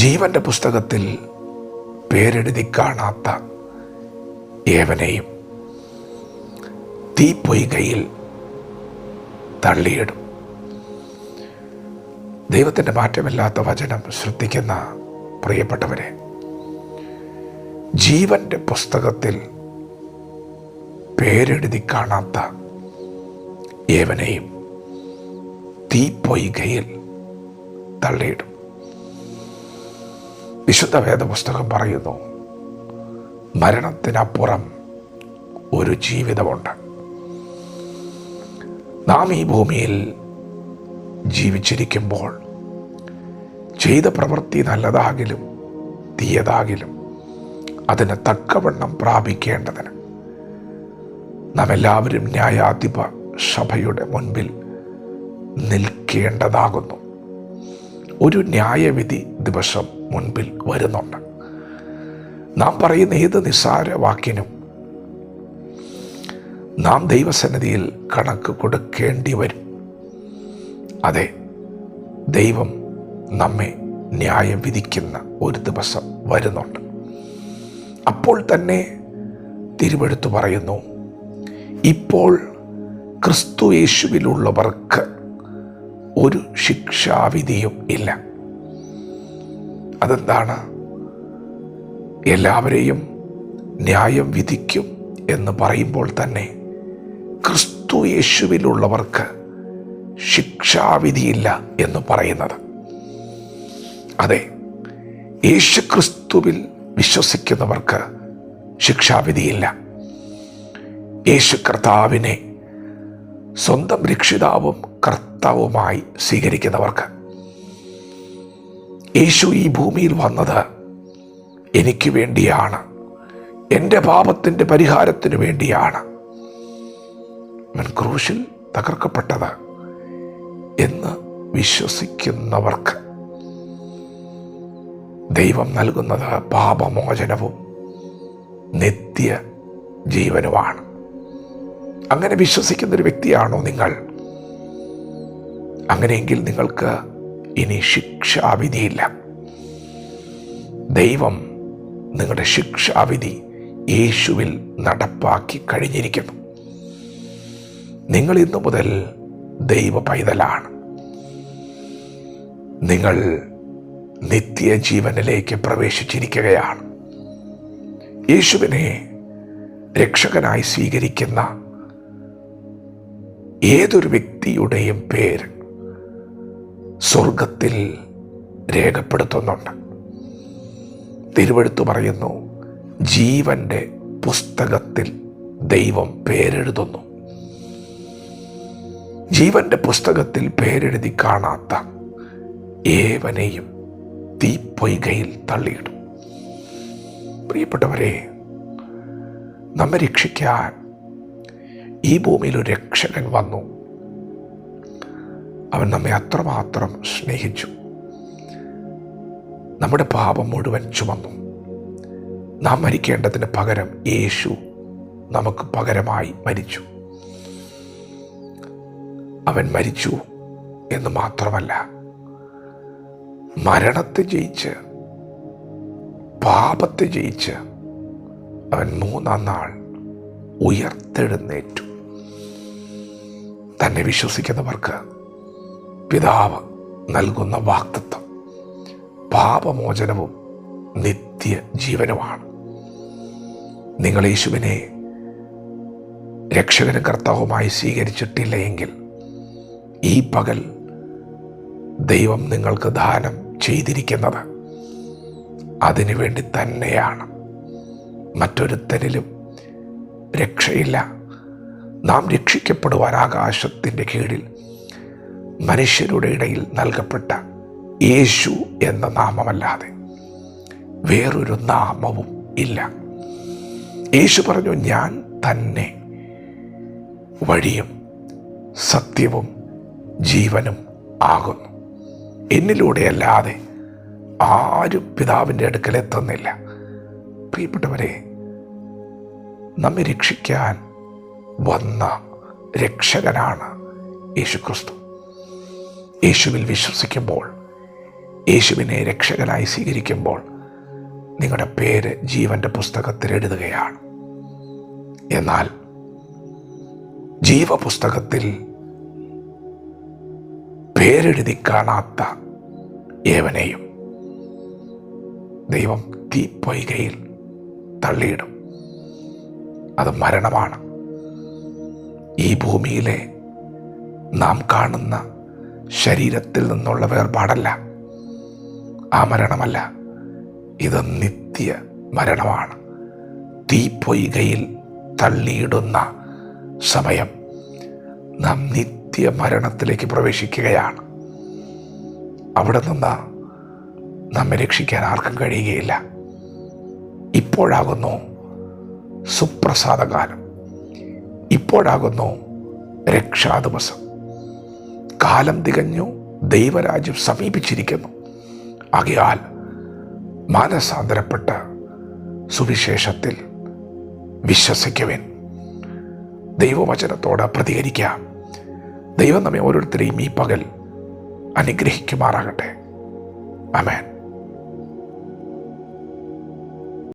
ജീവന്റെ പുസ്തകത്തിൽ പേരെഴുതി കാണാത്ത ഏവനെയും തീപ്പൊയ്കയിൽ തള്ളിയിടും. ദൈവത്തിൻ്റെ മാറ്റമില്ലാത്ത വചനം ശ്രദ്ധിക്കുന്ന പ്രിയപ്പെട്ടവരെ, ജീവന്റെ പുസ്തകത്തിൽ പേരെഴുതി കാണാത്ത ഏവനെയും തീപ്പൊയ്കയിൽ തള്ളിയിടും. വിശുദ്ധ വേദപുസ്തകം പറയുന്നു, മരണത്തിനപ്പുറം ഒരു ജീവിതമുണ്ട്. നാം ഈ ഭൂമിയിൽ ജീവിച്ചിരിക്കുമ്പോൾ ചെയ്ത പ്രവൃത്തി നല്ലതാകിലും തീയതാകിലും അതിന് തക്കവണ്ണം പ്രാപിക്കേണ്ടതിന് നാം എല്ലാവരും ന്യായാധിപ സഭയുടെ മുൻപിൽ നിൽക്കേണ്ടതാകുന്നു. ഒരു ന്യായവിധി ദിവസം മുൻപിൽ വരുന്നുണ്ട്. നാം പറയുന്ന ഏത് നിസ്സാര വാക്കിനും നാം ദൈവസന്നിധിയിൽ കണക്ക് കൊടുക്കേണ്ടി വരും. അതെ, ദൈവം നമ്മെ ന്യായം വിധിക്കുന്ന ഒരു ദിവസം വരുന്നുണ്ട്. അപ്പോൾ തന്നെ തിരുവെഴുത്ത് പറയുന്നു, ഇപ്പോൾ ക്രിസ്തു യേശുവിലുള്ളവർക്ക് ഒരു ശിക്ഷാവിധിയും ഇല്ല. അതെന്താണ്? എല്ലാവരെയും ന്യായം വിധിക്കും എന്ന് പറയുമ്പോൾ തന്നെ ക്രിസ്തു യേശുവിലുള്ളവർക്ക് ശിക്ഷാവിധിയില്ല എന്ന് പറയുന്നത്. അതെ, യേശു ക്രിസ്തുവിൽ വിശ്വസിക്കുന്നവർക്ക് ശിക്ഷാവിധിയില്ല. യേശു കർത്താവിനെ സ്വന്തം രക്ഷിതാവും കർത്താവുമായി സ്വീകരിക്കുന്നവർക്ക്, യേശു ഈ ഭൂമിയിൽ വന്നത് എനിക്ക് വേണ്ടിയാണ്, എൻ്റെ പാപത്തിൻ്റെ പരിഹാരത്തിന് വേണ്ടിയാണ്, അവൻ ക്രൂശിൽ തകർക്കപ്പെട്ടത് എന്ന് വിശ്വസിക്കുന്നവർക്ക് ദൈവം നൽകുന്നത് പാപമോചനവും നിത്യ ജീവനുമാണ്. അങ്ങനെ വിശ്വസിക്കുന്നൊരു വ്യക്തിയാണോ നിങ്ങൾ? അങ്ങനെയെങ്കിൽ നിങ്ങൾക്ക് ഇനി ശിക്ഷാവിധിയില്ല. ദൈവം നിങ്ങളുടെ ശിക്ഷാവിധി യേശുവിൽ നടപ്പാക്കി കഴിഞ്ഞിരിക്കുന്നു. നിങ്ങൾ ഇന്നു മുതൽ ദൈവ പൈതലാണ്. നിങ്ങൾ നിത്യജീവനിലേക്ക് പ്രവേശിച്ചിരിക്കുകയാണ്. യേശുവിനെ രക്ഷകനായി സ്വീകരിക്കുന്ന ഏതൊരു വ്യക്തിയുടെയും പേര് സ്വർഗത്തിൽ രേഖപ്പെടുത്തുന്നുണ്ട്. തിരുവെഴുത്ത് പറയുന്നു, ജീവന്റെ പുസ്തകത്തിൽ ദൈവം പേരെഴുതുന്നു. ജീവന്റെ പുസ്തകത്തിൽ പേരെഴുതി കാണാത്ത ഏവനെയും തീപ്പൊയ്കയിൽ തള്ളിയിടും. പ്രിയപ്പെട്ടവരെ, നമ്മെ രക്ഷിക്കാൻ ഈ ഭൂമിയിൽ ഒരു രക്ഷകൻ വന്നു. അവൻ നമ്മെ അത്രമാത്രം സ്നേഹിച്ചു. നമ്മുടെ പാപം മുഴുവൻ ചുമന്നു. നാം മരിക്കേണ്ടതിന് പകരം യേശു നമുക്ക് പകരമായി മരിച്ചു. അവൻ മരിച്ചു എന്ന് മാത്രമല്ല, മരണത്തെ ജയിച്ച് പാപത്തെ ജയിച്ച് അവൻ 3-ാം നാൾ ഉയർത്തെഴുന്നേറ്റു. തന്നെ വിശ്വസിക്കുന്നവർക്ക് പിതാവ് നൽകുന്ന വാഗ്ദത്തം പാപമോചനവും നിത്യ ജീവനുമാണ്. നിങ്ങൾ യേശുവിനെ രക്ഷകനും കർത്താവുമായി സ്വീകരിച്ചിട്ടില്ല എങ്കിൽ ഈ പകൽ ദൈവം നിങ്ങൾക്ക് ദാനം ചെയ്തിരിക്കുന്നത് അതിനു വേണ്ടി തന്നെയാണ്. മറ്റൊരുത്തരിലും രക്ഷയില്ല. നാം രക്ഷിക്കപ്പെടുവാൻ ആകാശത്തിൻ്റെ കീഴിൽ മനുഷ്യരുടെ ഇടയിൽ നൽകപ്പെട്ട യേശു എന്ന നാമമല്ലാതെ വേറൊരു നാമവും ഇല്ല. യേശു പറഞ്ഞു, ഞാൻ തന്നെ വഴിയും സത്യവും ജീവനും ആകുന്നു. എന്നിലൂടെയല്ലാതെ ആരും പിതാവിൻ്റെ അടുക്കൽ എത്തുന്നില്ല. പ്രിയപ്പെട്ടവരെ, നമ്മെ രക്ഷിക്കാൻ വന്ന രക്ഷകനാണ് യേശു ക്രിസ്തു. യേശുവിൽ വിശ്വസിക്കുമ്പോൾ യേശുവിനെ രക്ഷകനായി സ്വീകരിക്കുമ്പോൾ നിങ്ങളുടെ പേര് ജീവൻ്റെ പുസ്തകത്തിൽ എഴുതുകയാണ്. എന്നാൽ ജീവപുസ്തകത്തിൽ പേരെഴുതി കാണാത്ത ഏവനെയും ദൈവം തീപ്പൊയ്കയിൽ തള്ളിയിടും. അത് മരണമാണ്. ഈ ഭൂമിയിലെ നാം കാണുന്ന ശരീരത്തിൽ നിന്നുള്ള വേർപാടല്ല, ആ മരണമല്ല. ഇത് നിത്യ മരണമാണ്. തീപ്പൊയ്കയിൽ തള്ളിയിടുന്ന സമയം നാം നിത്യ മരണത്തിലേക്ക് പ്രവേശിക്കുകയാണ്. അവിടെ നിന്ന് നമ്മെ രക്ഷിക്കാൻ ആർക്കും കഴിയുകയില്ല. ഇപ്പോഴാകുന്നു സുപ്രസാദകാലം, ഇപ്പോഴാകുന്നു രക്ഷാദിവസം. കാലം തികഞ്ഞു, ദൈവരാജ്യം സമീപിച്ചിരിക്കുന്നു. ആകയാൽ മാനസാന്തരപ്പെട്ട സുവിശേഷത്തിൽ വിശ്വസിക്കുവിൻ. ദൈവവചനത്തോട് പ്രതികരിക്കാം. ദൈവം നമ്മെ ഓരോരുത്തരെയും ഈ പകൽ അനുഗ്രഹിക്കുമാറാകട്ടെ. ആമേൻ.